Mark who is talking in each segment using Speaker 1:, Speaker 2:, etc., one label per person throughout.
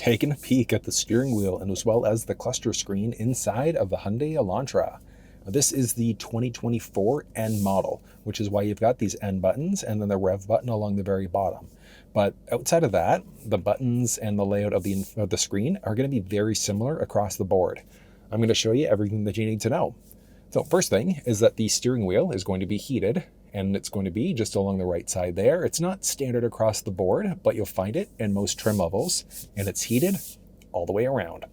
Speaker 1: taking a peek at the steering wheel and as well as the cluster screen inside of the Hyundai Elantra. This is the 2024 N model, which is why you've got these N buttons and then the rev button along the very bottom. But outside of that, the buttons and the layout of the screen are going to be very similar across the board. I'm going to show you everything that you need to know. So first thing is that the steering wheel is going to be heated, and it's going to be just along the right side there. It's not standard across the board, but you'll find it in most trim levels, and it's heated all the way around.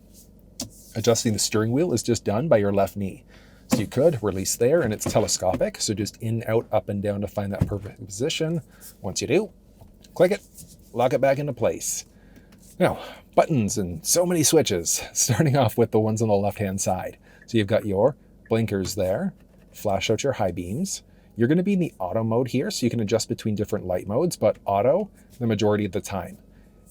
Speaker 1: Adjusting the steering wheel is just done by your left knee. So you could release there, and it's telescopic, so just in, out, up, and down to find that perfect position. Once you do, click it, lock it back into place. Now, buttons and so many switches, starting off with the ones on the left-hand side. So you've got your blinkers there, flash out your high beams. You're going to be in the auto mode here, so you can adjust between different light modes, but auto the majority of the time.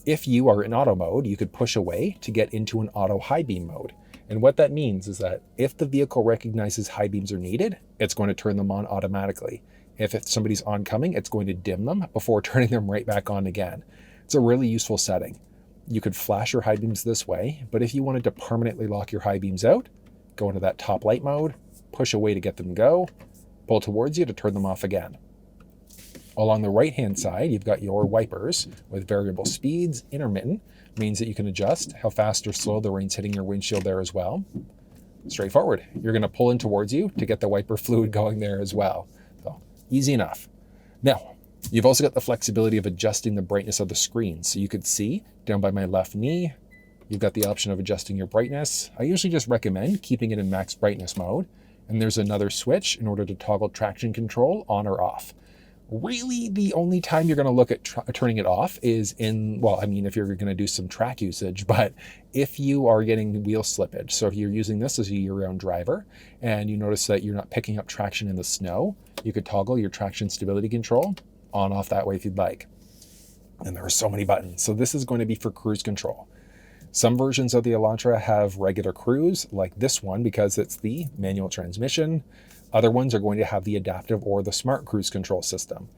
Speaker 1: If you are in auto mode, you could push away to get into an auto high beam mode. And what that means is that if the vehicle recognizes high beams are needed, it's going to turn them on automatically. If somebody's oncoming, it's going to dim them before turning them right back on again. It's a really useful setting. You could flash your high beams this way, but if you wanted to permanently lock your high beams out, go into that top light mode, push away to get them to go, pull towards you to turn them off again. Along the right-hand side, you've got your wipers with variable speeds. Intermittent means that you can adjust how fast or slow the rain's hitting your windshield there as well. Straightforward. You're going to pull in towards you to get the wiper fluid going there as well. So easy enough. Now, you've also got the flexibility of adjusting the brightness of the screen. So you could see down by my left knee, you've got the option of adjusting your brightness. I usually just recommend keeping it in max brightness mode. And there's another switch in order to toggle traction control on or off. Really, the only time you're going to look at turning it off is if you're going to do some track usage, but if you are getting wheel slippage. So if you're using this as a year-round driver and you notice that you're not picking up traction in the snow, you could toggle your traction stability control on off that way if you'd like. And there are so many buttons. So this is going to be for cruise control. Some versions of the Elantra have regular cruise, like this one, because it's the manual transmission. Other ones are going to have the adaptive or the smart cruise control system.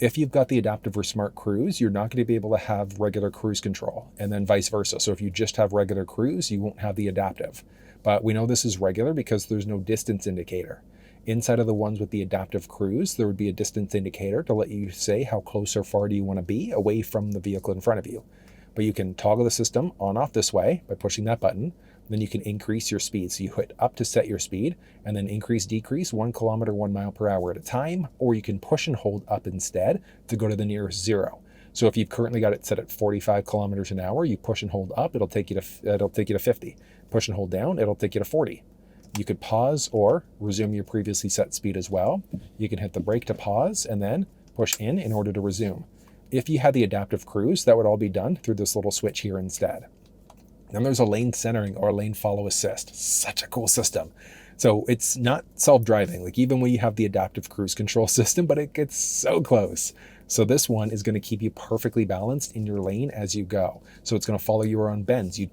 Speaker 1: If you've got the adaptive or smart cruise, you're not going to be able to have regular cruise control, and then vice versa. So if you just have regular cruise, you won't have the adaptive. But we know this is regular because there's no distance indicator. Inside of the ones with the adaptive cruise, there would be a distance indicator to let you say how close or far do you want to be away from the vehicle in front of you. But you can toggle the system on off this way by pushing that button. Then you can increase your speed. So you hit up to set your speed and then increase, decrease 1 kilometer, 1 mile per hour at a time, or you can push and hold up instead to go to the nearest zero. So if you've currently got it set at 45 kilometers an hour, you push and hold up, it'll take you to 50. Push and hold down, it'll take you to 40. You could pause or resume your previously set speed as well. You can hit the brake to pause and then push in order to resume. If you had the adaptive cruise, that would all be done through this little switch here instead. Then there's a lane centering or lane follow assist. Such a cool system. So it's not self-driving, like even when you have the adaptive cruise control system, but it gets so close. So this one is going to keep you perfectly balanced in your lane as you go. So it's going to follow your own bends. You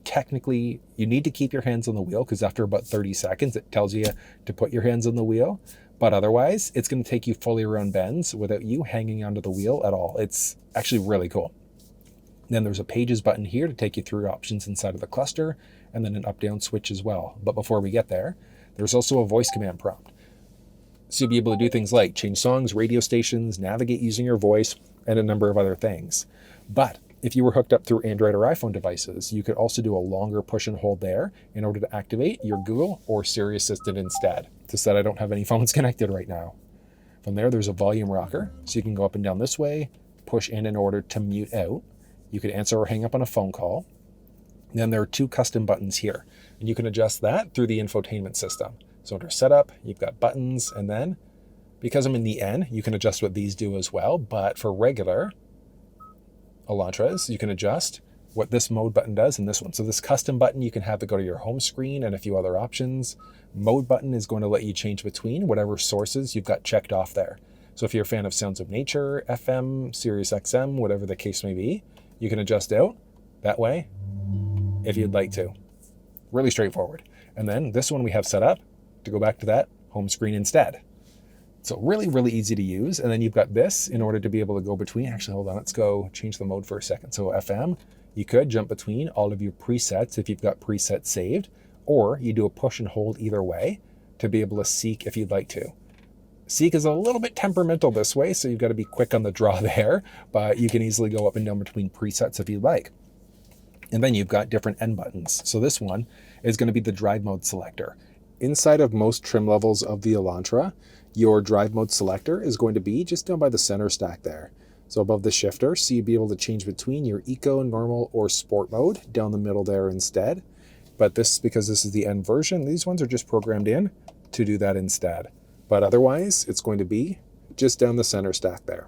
Speaker 1: need to keep your hands on the wheel because after about 30 seconds, it tells you to put your hands on the wheel. But otherwise, it's going to take you fully around bends without you hanging onto the wheel at all. It's actually really cool. Then there's a pages button here to take you through options inside of the cluster, and then an up-down switch as well. But before we get there, there's also a voice command prompt. So you'll be able to do things like change songs, radio stations, navigate using your voice, and a number of other things. But if you were hooked up through Android or iPhone devices, you could also do a longer push and hold there in order to activate your Google or Siri Assistant instead. Just that I don't have any phones connected right now. From there's a volume rocker, so you can go up and down this way, push in order to mute out. You could answer or hang up on a phone call. Then there are 2 custom buttons here, and you can adjust that through the infotainment system. So under setup, you've got buttons, and then because I'm in the N, you can adjust what these do as well. But for regular Elantras, you can adjust what this mode button does and this one. So this custom button, you can have it go to your home screen and a few other options. Mode button is going to let you change between whatever sources you've got checked off there. So if you're a fan of Sounds of Nature, FM, Sirius XM, whatever the case may be, you can adjust out that way if you'd like to. Really straightforward. And then this one we have set up to go back to that home screen instead. So really, really easy to use. And then you've got this in order to be able to go between. Actually, hold on. Let's go change the mode for a second. So FM, You could jump between all of your presets if you've got presets saved, or you do a push and hold either way to be able to seek if you'd like to. Seek is a little bit temperamental this way, so you've got to be quick on the draw there, but you can easily go up and down between presets if you'd like. And then you've got different N buttons. So this one is going to be the drive mode selector. Inside of most trim levels of the Elantra, your drive mode selector is going to be just down by the center stack there. So above the shifter, so you'd be able to change between your eco, normal, or sport mode down the middle there instead. But this, because this is the N version, these ones are just programmed in to do that instead. But otherwise, it's going to be just down the center stack there.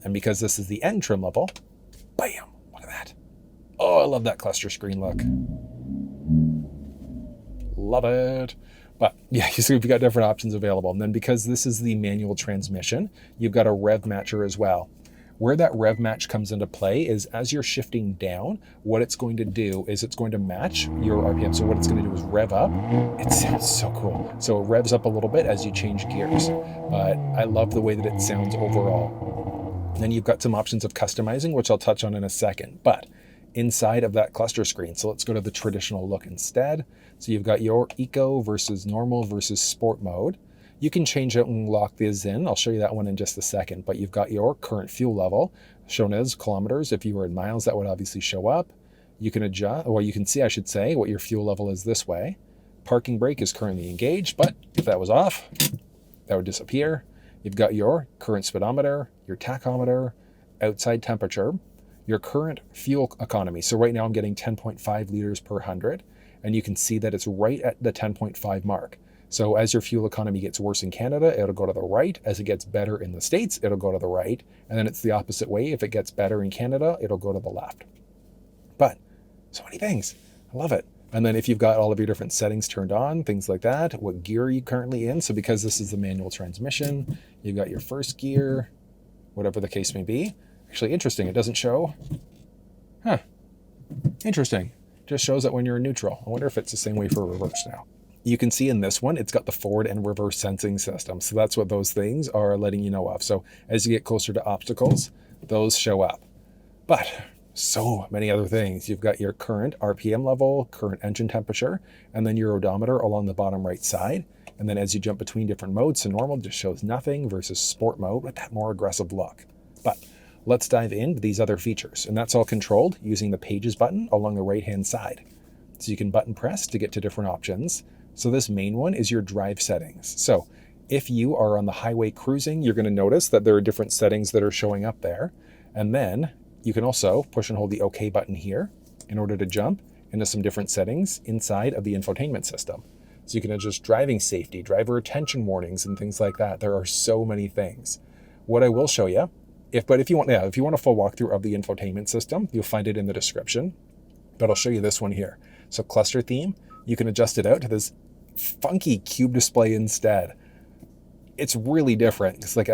Speaker 1: And because this is the N trim level, bam, look at that. Oh, I love that cluster screen look. Love it. But yeah, you see we've got different options available. And then because this is the manual transmission, you've got a rev matcher as well. Where that rev match comes into play is as you're shifting down, what it's going to do is it's going to match your RPM. So what it's going to do is rev up. It sounds so cool. So it revs up a little bit as you change gears. But I love the way that it sounds overall. And then you've got some options of customizing, which I'll touch on in a second. But inside of that cluster screen, so let's go to the traditional look instead. So you've got your eco versus normal versus sport mode. You can change out and lock these in. I'll show you that one in just a second, but you've got your current fuel level shown as kilometers. If you were in miles, that would obviously show up. You can adjust, or you can see, I should say, what your fuel level is this way. Parking brake is currently engaged, but if that was off, that would disappear. You've got your current speedometer, your tachometer, outside temperature, your current fuel economy. So right now I'm getting 10.5 liters per 100, and you can see that it's right at the 10.5 mark. So as your fuel economy gets worse in Canada, it'll go to the right. As it gets better in the States, it'll go to the right. And then it's the opposite way. If it gets better in Canada, it'll go to the left. But so many things. I love it. And then if you've got all of your different settings turned on, things like that, what gear are you currently in? So because this is the manual transmission, you've got your first gear, whatever the case may be. Actually, interesting. It doesn't show. Huh. Interesting. Just shows that when you're in neutral. I wonder if it's the same way for reverse now. You can see in this one, it's got the forward and reverse sensing system. So that's what those things are letting you know of. So as you get closer to obstacles, those show up. But so many other things. You've got your current RPM level, current engine temperature, and then your odometer along the bottom right side. And then as you jump between different modes, so normal just shows nothing versus sport mode with that more aggressive look. But let's dive into these other features. And that's all controlled using the pages button along the right-hand side. So you can button press to get to different options. So this main one is your drive settings. So if you are on the highway cruising, you're going to notice that there are different settings that are showing up there. And then you can also push and hold the OK button here in order to jump into some different settings inside of the infotainment system. So you can adjust driving safety, driver attention warnings, and things like that. There are so many things. What I will show you, if you want a full walkthrough of the infotainment system, you'll find it in the description. But I'll show you this one here. So cluster theme, you can adjust it out to this funky cube display instead. It's really different. It's like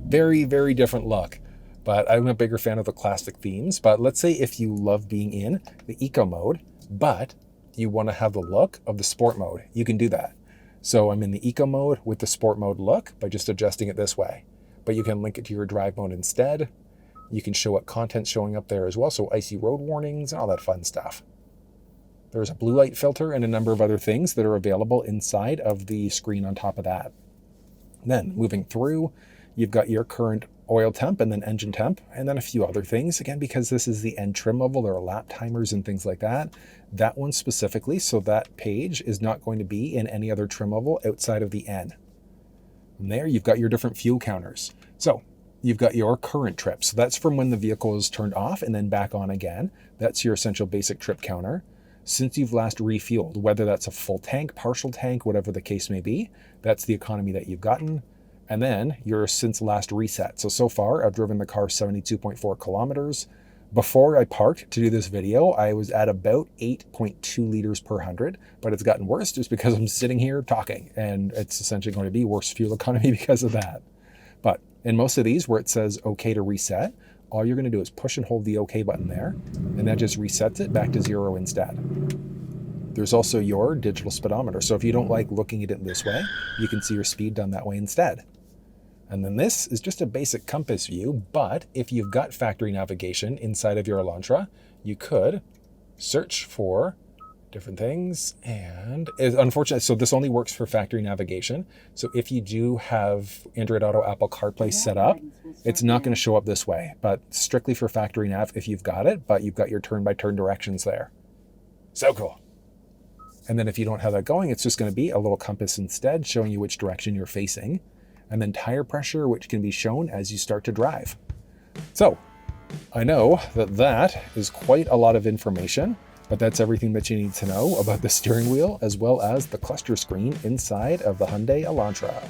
Speaker 1: very, very different look. But I'm a bigger fan of the classic themes. But let's say if you love being in the eco mode, but you want to have the look of the sport mode, you can do that. So I'm in the eco mode with the sport mode look by just adjusting it this way. But you can link it to your drive mode instead. You can show what content's showing up there as well. So icy road warnings and all that fun stuff. There's a blue light filter and a number of other things that are available inside of the screen on top of that. Then moving through, you've got your current oil temp and then engine temp, and then a few other things. Again, because this is the N trim level, there are lap timers and things like that. That one specifically, so that page is not going to be in any other trim level outside of the N. From there, you've got your different fuel counters. So you've got your current trip. So that's from when the vehicle is turned off and then back on again. That's your essential basic trip counter. Since you've last refueled, whether that's a full tank, partial tank, whatever the case may be, that's the economy that you've gotten. And then your since last reset. So far, I've driven the car 72.4 kilometers. Before I parked to do this video, I was at about 8.2 liters per 100, but it's gotten worse just because I'm sitting here talking, and it's essentially going to be worse fuel economy because of that. But in most of these where it says OK to reset, all you're going to do is push and hold the OK button there, and that just resets it back to 0 instead. There's also your digital speedometer. So if you don't like looking at it this way, you can see your speed done that way instead. And then this is just a basic compass view, but if you've got factory navigation inside of your Elantra, you could search for different things. And unfortunately, so this only works for factory navigation. So if you do have Android Auto, Apple CarPlay set up, it's not going to show up this way, but strictly for factory nav if you've got it, but you've got your turn-by-turn directions there. So cool. And then if you don't have that going, it's just going to be a little compass instead, showing you which direction you're facing, and then tire pressure, which can be shown as you start to drive. So I know that that is quite a lot of information, but that's everything that you need to know about the steering wheel as well as the cluster screen inside of the Hyundai Elantra.